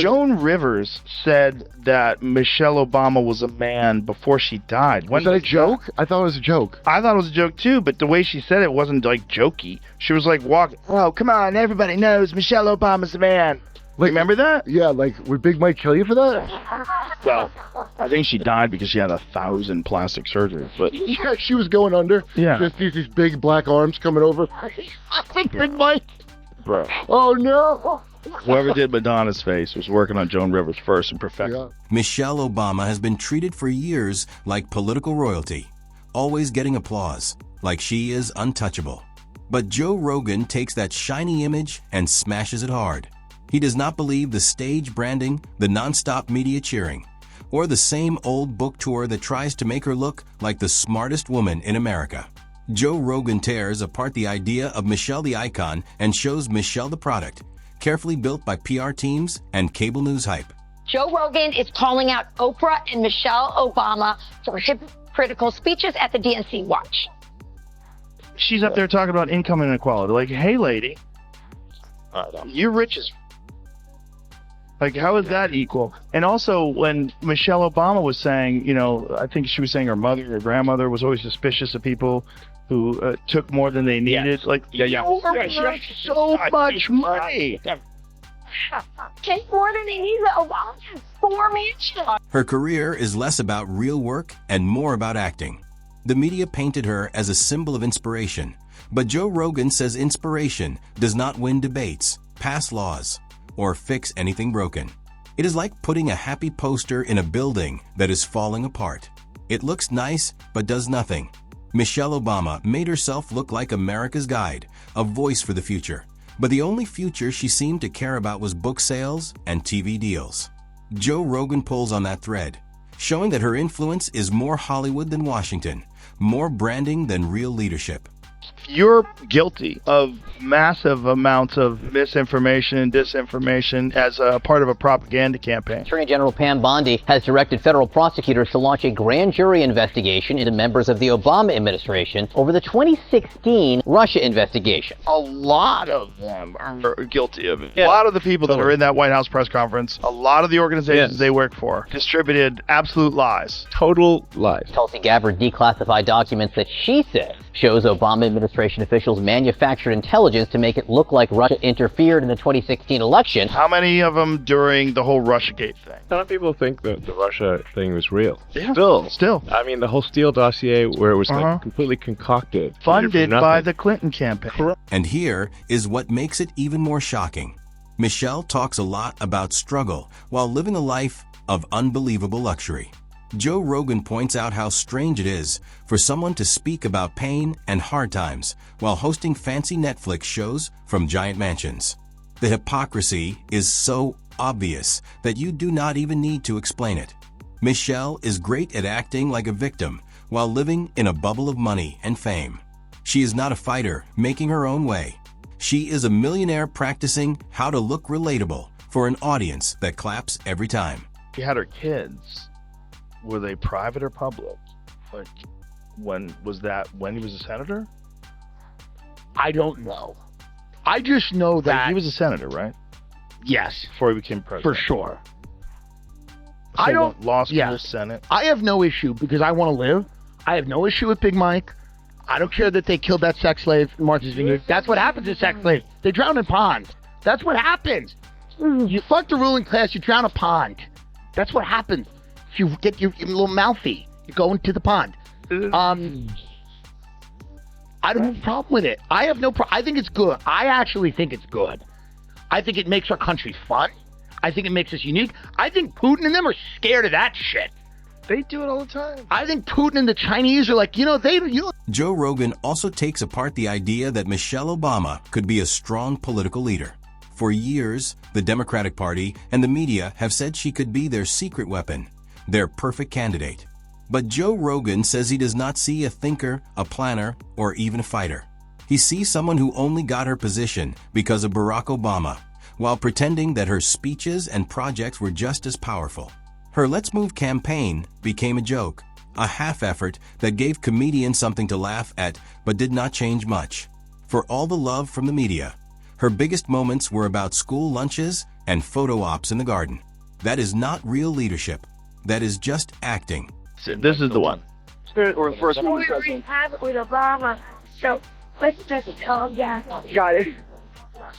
Joan Rivers said that Michelle Obama was a man before she died. Was that a joke? I thought it was a joke. I thought it was a joke too, but the way she said it wasn't like jokey. She was like, oh, come on, everybody knows Michelle Obama's a man. Like, remember that? Yeah, like, would Big Mike kill you for that? Well, I think she died because she had 1,000 plastic surgeries. But yeah, she was going under. Yeah. Just these big black arms coming over. I think Big Mike. Bro. Oh, no. Whoever did Madonna's face was working on Joan Rivers first and perfected. Yeah. Michelle Obama has been treated for years like political royalty, always getting applause, like she is untouchable. But Joe Rogan takes that shiny image and smashes it hard. He does not believe the stage branding, the nonstop media cheering, or the same old book tour that tries to make her look like the smartest woman in America. Joe Rogan tears apart the idea of Michelle the icon and shows Michelle the product, carefully built by PR teams and cable news hype. Joe Rogan is calling out Oprah and Michelle Obama for hypocritical speeches at the DNC Watch. She's up there talking about income inequality. Like, hey, lady, you're rich as... Like, how is that equal? And also, when Michelle Obama was saying, you know, I think she was saying her mother or grandmother was always suspicious of people who took more than they needed. Yes. Like, Worth so much money. Take more than they need. Obama has 4 mansions. Her career is less about real work and more about acting. The media painted her as a symbol of inspiration, but Joe Rogan says inspiration does not win debates, pass laws, or fix anything broken. It is like putting a happy poster in a building that is falling apart. It looks nice, but does nothing. Michelle Obama made herself look like America's guide, a voice for the future. But the only future she seemed to care about was book sales and TV deals. Joe Rogan pulls on that thread, showing that her influence is more Hollywood than Washington, more branding than real leadership. You're guilty of massive amounts of misinformation and disinformation as a part of a propaganda campaign. Attorney General Pam Bondi has directed federal prosecutors to launch a grand jury investigation into members of the Obama administration over the 2016 Russia investigation. A lot of them are guilty of it. Yeah. A lot of the people that are in that White House press conference, a lot of the organizations they work for, distributed absolute lies. Total lies. Tulsi Gabbard declassified documents that she says shows Obama administration officials manufactured intelligence to make it look like Russia interfered in the 2016 election. How many of them during the whole Russiagate thing? A lot of people think that the Russia thing was real. Yeah. Still. I mean, the whole Steele dossier where it was like completely concocted. Funded by the Clinton campaign. Correct. And here is what makes it even more shocking. Michelle talks a lot about struggle while living a life of unbelievable luxury. Joe Rogan points out how strange it is for someone to speak about pain and hard times while hosting fancy Netflix shows from giant mansions. The hypocrisy is so obvious that you do not even need to explain it. Michelle is great at acting like a victim while living in a bubble of money and fame. She is not a fighter making her own way. She is a millionaire practicing how to look relatable for an audience that claps every time. She had her kids. Were they private or public? Like, when he was a senator? I don't know. I just know that... Like, he was a senator, right? Yes. Before he became president. For sure. So I don't... Law school, Senate. I have no issue because I want to live. I have no issue with Big Mike. I don't care that they killed that sex slave in Martha's Vineyard. That's what happens to sex slaves. They drown in ponds. That's what happens. You fuck the ruling class, you drown a pond. That's what happens. If you get your little mouthy, you go into the pond. I don't have a problem with it. I have no problem. I think it's good. I actually think it's good. I think it makes our country fun. I think it makes us unique. I think Putin and them are scared of that shit. They do it all the time. I think Putin and the Chinese are like, Joe Rogan also takes apart the idea that Michelle Obama could be a strong political leader. For years, the Democratic Party and the media have said she could be their secret weapon, their perfect candidate. But Joe Rogan says he does not see a thinker, a planner, or even a fighter. He sees someone who only got her position because of Barack Obama, while pretending that her speeches and projects were just as powerful. Her Let's Move campaign became a joke, a half-effort that gave comedians something to laugh at but did not change much. For all the love from the media, Her biggest moments were about school lunches and photo ops in the garden. That is not real leadership. That is just acting. This is the one. Or first one president. Have it with Obama, so let's just calm down. Got it.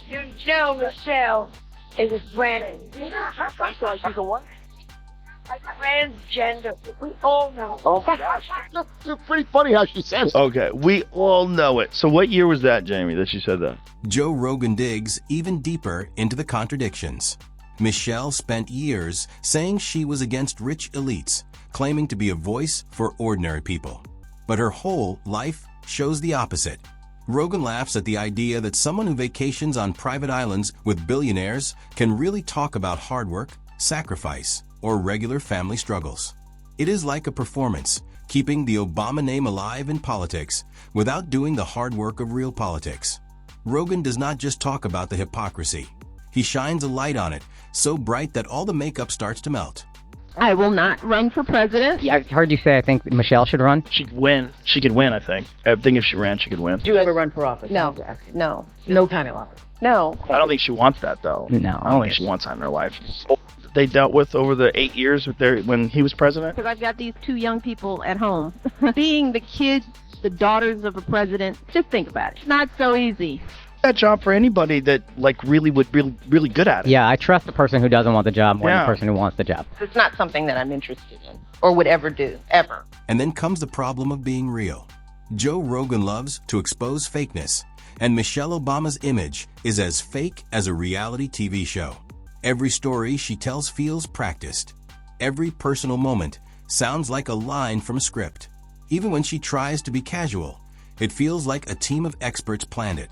You know Michelle is a friend. I'm sorry, she's a what? A transgender. We all know. Oh, It's pretty funny how she says it. Okay, we all know it. So what year was that, Jamie, that she said that? Joe Rogan digs even deeper into the contradictions. Michelle spent years saying she was against rich elites, claiming to be a voice for ordinary people. But her whole life shows the opposite. Rogan laughs at the idea that someone who vacations on private islands with billionaires can really talk about hard work, sacrifice, or regular family struggles. It is like a performance, keeping the Obama name alive in politics without doing the hard work of real politics. Rogan does not just talk about the hypocrisy. He shines a light on it, so bright that all the makeup starts to melt. I will not run for president. Yeah, I heard you say I think Michelle should run. She could win. She could win, I think. I think if she ran, she could win. Do you ever run for office? No, no, No kind of office. no. I don't think she wants that, though. No. I don't think she wants that in her life. They dealt with over the 8 years with when he was president. Because I've got these two young people at home. Being the kids, the daughters of a president, just think about it. It's not so easy. That job for anybody that really would really good at it. Yeah, I trust the person who doesn't want the job more than the person who wants the job. It's not something that I'm interested in or would ever do, ever. And then comes the problem of being real. Joe Rogan loves to expose fakeness, and Michelle Obama's image is as fake as a reality TV show. Every story she tells feels practiced. Every personal moment sounds like a line from a script. Even when she tries to be casual, it feels like a team of experts planned it.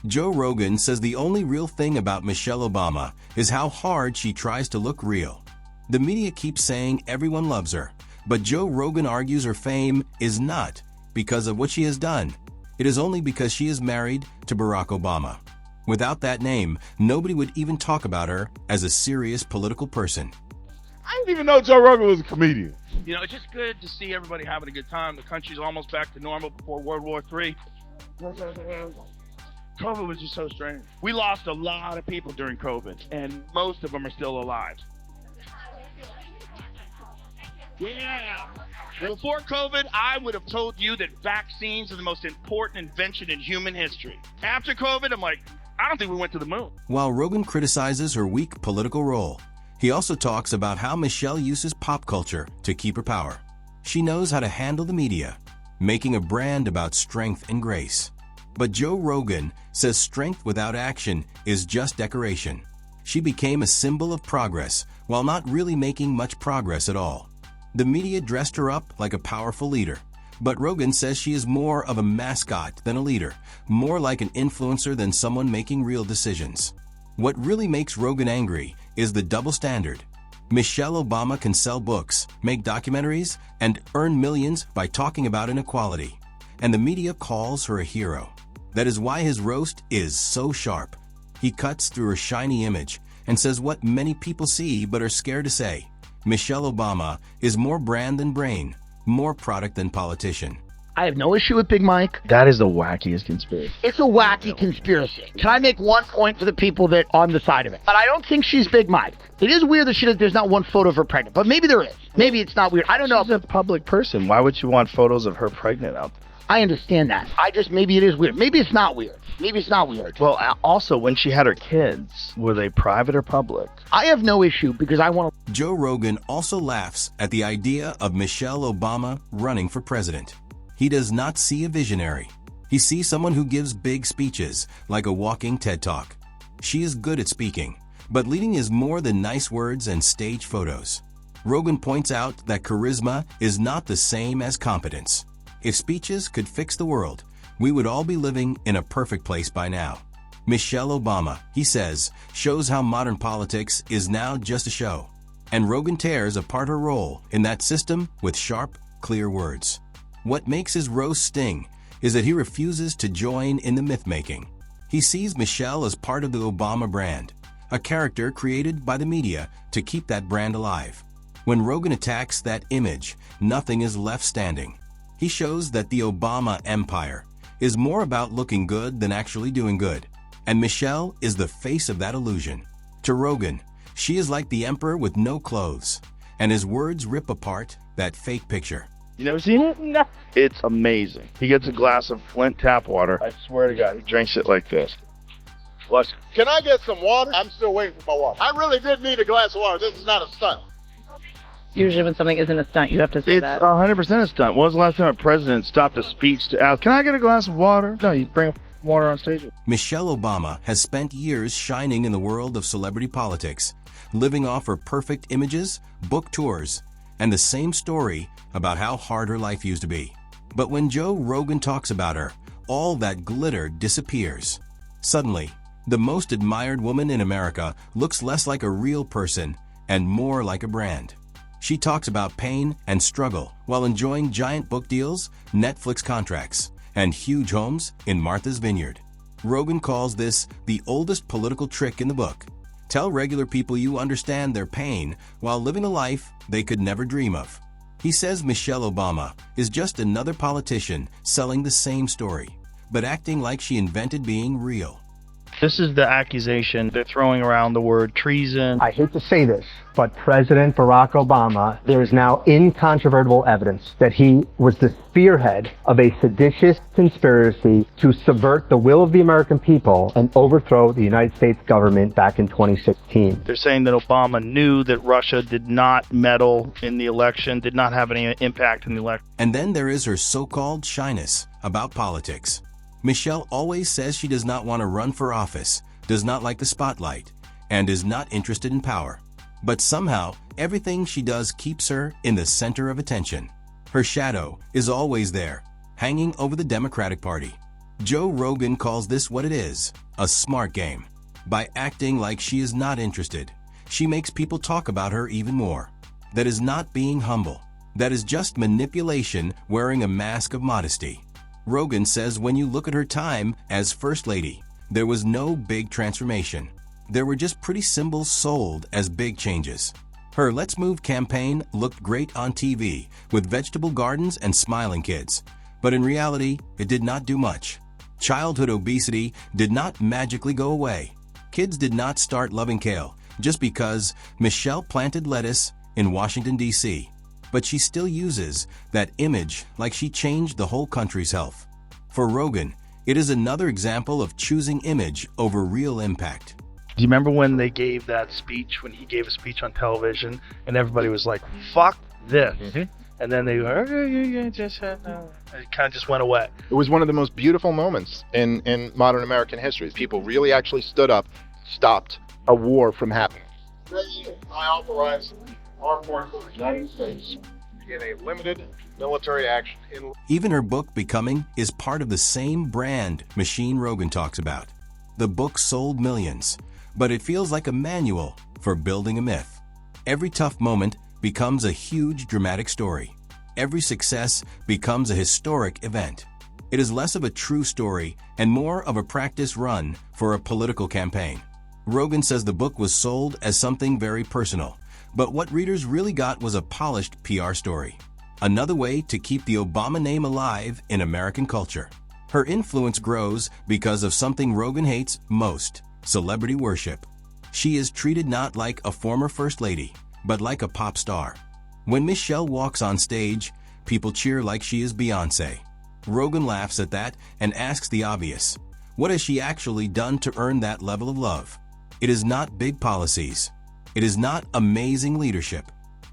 Joe Rogan says the only real thing about Michelle Obama is how hard she tries to look real. The media keeps saying everyone loves her, but Joe Rogan argues her fame is not because of what she has done. It is only because she is married to Barack Obama. Without that name, nobody would even talk about her as a serious political person. I didn't even know Joe Rogan was a comedian. You know, it's just good to see everybody having a good time. The country's almost back to normal before World War III. COVID was just so strange. We lost a lot of people during COVID, and most of them are still alive. Yeah. Before COVID, I would have told you that vaccines are the most important invention in human history. After COVID, I'm like, I don't think we went to the moon. While Rogan criticizes her weak political role, he also talks about how Michelle uses pop culture to keep her power. She knows how to handle the media, making a brand about strength and grace. But Joe Rogan says strength without action is just decoration. She became a symbol of progress while not really making much progress at all. The media dressed her up like a powerful leader, but Rogan says she is more of a mascot than a leader, more like an influencer than someone making real decisions. What really makes Rogan angry is the double standard. Michelle Obama can sell books, make documentaries, and earn millions by talking about inequality, and the media calls her a hero. That is why his roast is so sharp. He cuts through her shiny image and says what many people see but are scared to say. Michelle Obama is more brand than brain, more product than politician. I have no issue with Big Mike. That is the wackiest conspiracy. It's a wacky conspiracy. Can I make one point for the people that are on the side of it? But I don't think she's Big Mike. It is weird that there's not one photo of her pregnant, but maybe there is. Maybe it's not weird. I don't know. She's a public person. Why would you want photos of her pregnant out there? I understand that. Maybe it is weird. Maybe it's not weird. Maybe it's not weird. Well, also, when she had her kids, were they private or public? I have no issue because I want to. Joe Rogan also laughs at the idea of Michelle Obama running for president. He does not see a visionary. He sees someone who gives big speeches, like a walking TED Talk. She is good at speaking, but leading is more than nice words and stage photos. Rogan points out that charisma is not the same as competence. If speeches could fix the world, we would all be living in a perfect place by now. Michelle Obama, he says, shows how modern politics is now just a show. And Rogan tears apart her role in that system with sharp, clear words. What makes his roast sting is that he refuses to join in the myth-making. He sees Michelle as part of the Obama brand, a character created by the media to keep that brand alive. When Rogan attacks that image, nothing is left standing. He shows that the Obama empire is more about looking good than actually doing good. And Michelle is the face of that illusion. To Rogan, she is like the emperor with no clothes, and his words rip apart that fake picture. You never seen it? No. It's amazing. He gets a glass of Flint tap water. I swear to God, he drinks it like this. Watch. Can I get some water? I'm still waiting for my water. I really did need a glass of water. This is not a stunt. Usually when something isn't a stunt, you have to say It's that. 100% a stunt. When was the last time a president stopped a speech to ask, can I get a glass of water? No, you bring water on stage. Michelle Obama has spent years shining in the world of celebrity politics, living off her perfect images, book tours, and the same story about how hard her life used to be. But when Joe Rogan talks about her, all that glitter disappears. Suddenly, the most admired woman in America looks less like a real person and more like a brand. She talks about pain and struggle while enjoying giant book deals, Netflix contracts, and huge homes in Martha's Vineyard. Rogan calls this the oldest political trick in the book. Tell regular people you understand their pain while living a life they could never dream of. He says Michelle Obama is just another politician selling the same story, but acting like she invented being real. This is the accusation. They're throwing around the word treason. I hate to say this, but President Barack Obama, there is now incontrovertible evidence that he was the spearhead of a seditious conspiracy to subvert the will of the American people and overthrow the United States government back in 2016. They're saying that Obama knew that Russia did not meddle in the election, did not have any impact in the election. And then there is her so-called shyness about politics. Michelle always says she does not want to run for office, does not like the spotlight, and is not interested in power. But somehow, everything she does keeps her in the center of attention. Her shadow is always there, hanging over the Democratic Party. Joe Rogan calls this what it is, a smart game. By acting like she is not interested, she makes people talk about her even more. That is not being humble. That is just manipulation wearing a mask of modesty. Rogan says when you look at her time as First Lady, there was no big transformation. There were just pretty symbols sold as big changes. Her Let's Move campaign looked great on TV with vegetable gardens and smiling kids, but in reality, it did not do much. Childhood obesity did not magically go away. Kids did not start loving kale just because Michelle planted lettuce in Washington, D.C., but she still uses that image like she changed the whole country's health. For Rogan, it is another example of choosing image over real impact. Do you remember when they gave that speech, when he gave a speech on television, and everybody was like, fuck this? Mm-hmm. And then they were, it kind of just went away. It was one of the most beautiful moments in modern American history. People really actually stood up, stopped a war from happening. I authorize armed forces of the United States in a limited military action. Even her book, Becoming, is part of the same brand machine Rogan talks about. The book sold millions, but it feels like a manual for building a myth. Every tough moment becomes a huge dramatic story. Every success becomes a historic event. It is less of a true story and more of a practice run for a political campaign. Rogan says the book was sold as something very personal, but what readers really got was a polished PR story. Another way to keep the Obama name alive in American culture. Her influence grows because of something Rogan hates most, celebrity worship. She is treated not like a former First Lady, but like a pop star. When Michelle walks on stage, people cheer like she is Beyoncé. Rogan laughs at that and asks the obvious. What has she actually done to earn that level of love? It is not big policies. It is not amazing leadership.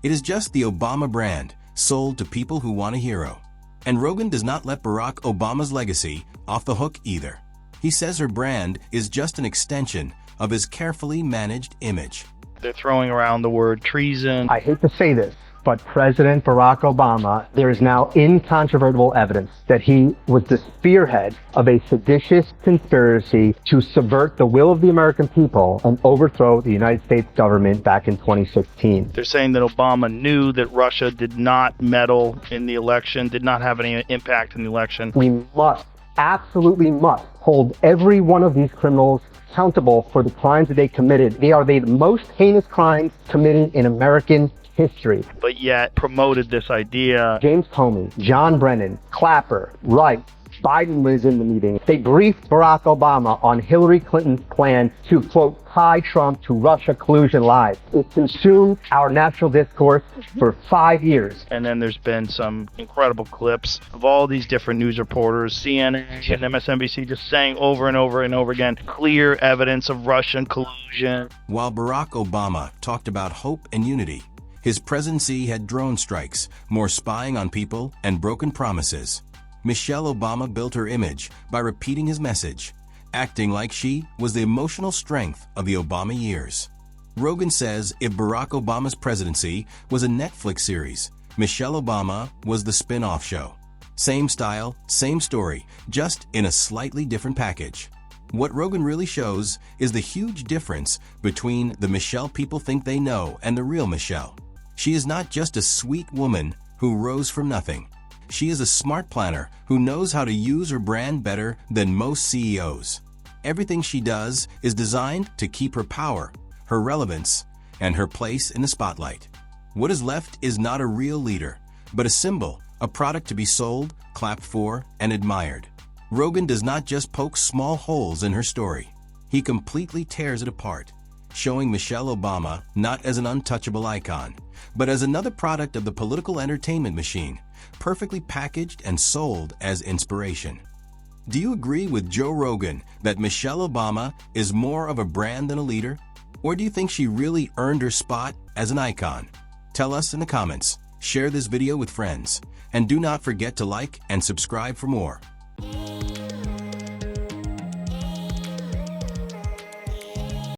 It is just the Obama brand, sold to people who want a hero. And Rogan does not let Barack Obama's legacy off the hook either. He says her brand is just an extension of his carefully managed image. They're throwing around the word treason. I hate to say this, but President Barack Obama, there is now incontrovertible evidence that he was the spearhead of a seditious conspiracy to subvert the will of the American people and overthrow the United States government back in 2016. They're saying that Obama knew that Russia did not meddle in the election, did not have any impact in the election. We must, absolutely must, hold every one of these criminals accountable for the crimes that they committed. They are the most heinous crimes committed in American history. But yet promoted this idea. James Comey, John Brennan, Clapper, Wright, Biden was in the meeting. They briefed Barack Obama on Hillary Clinton's plan to, quote, tie Trump to Russia collusion lies. It consumed our national discourse for 5 years. And then there's been some incredible clips of all these different news reporters, CNN and MSNBC, just saying over and over and over again, clear evidence of Russian collusion. While Barack Obama talked about hope and unity, his presidency had drone strikes, more spying on people, and broken promises. Michelle Obama built her image by repeating his message, acting like she was the emotional strength of the Obama years. Rogan says if Barack Obama's presidency was a Netflix series, Michelle Obama was the spin-off show. Same style, same story, just in a slightly different package. What Rogan really shows is the huge difference between the Michelle people think they know and the real Michelle. She is not just a sweet woman who rose from nothing. She is a smart planner who knows how to use her brand better than most CEOs. Everything she does is designed to keep her power, her relevance, and her place in the spotlight. What is left is not a real leader, but a symbol, a product to be sold, clapped for, and admired. Rogan does not just poke small holes in her story. He completely tears it apart, showing Michelle Obama not as an untouchable icon, but as another product of the political entertainment machine, perfectly packaged and sold as inspiration. Do you agree with Joe Rogan that Michelle Obama is more of a brand than a leader? Or do you think she really earned her spot as an icon? Tell us in the comments, share this video with friends, and do not forget to like and subscribe for more.